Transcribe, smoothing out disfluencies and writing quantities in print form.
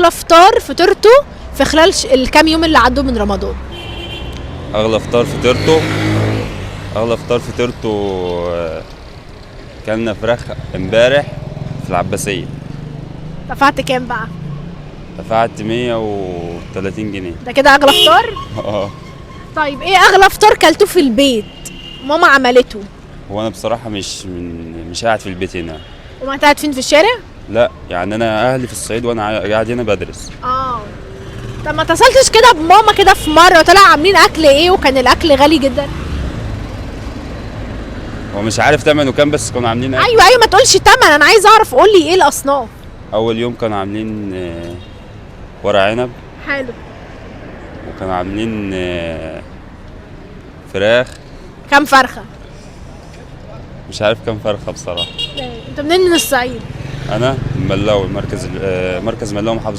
اغلى فطار فطرته في خلال الكام يوم اللي عدوا من رمضان؟ اغلى فطار فطرته اغلى فطار فطرته كلنا فراخ امبارح في العباسية. دفعت كام بقى؟ دفعت 130 جنيه. ده كده اغلى فطار؟ اه. طيب ايه اغلى فطار كلته في البيت ماما عملته؟ هو انا بصراحة مش قاعد في البيت هنا. وما انت قاعد فين، في الشارع؟ لا يعني انا اهلي في الصعيد وانا قاعد هنا بدرس. اه. طب ما اتصلتش كده بماما كده في مره طلع عاملين اكل ايه وكان الاكل غالي جدا؟ هو مش عارف تمنه كام بس كانوا عاملين أكل. ايوه ما تقولش تمن، انا عايزه اعرف، قول لي ايه الاصناف. اول يوم كانوا عاملين ورق عنب، حلو. وكانوا عاملين فراخ. كام فرخه؟ مش عارف كام فرخة بصراحة. انت منين، من الصعيد؟ انا من ملاوي، مركز ملاوي محافظة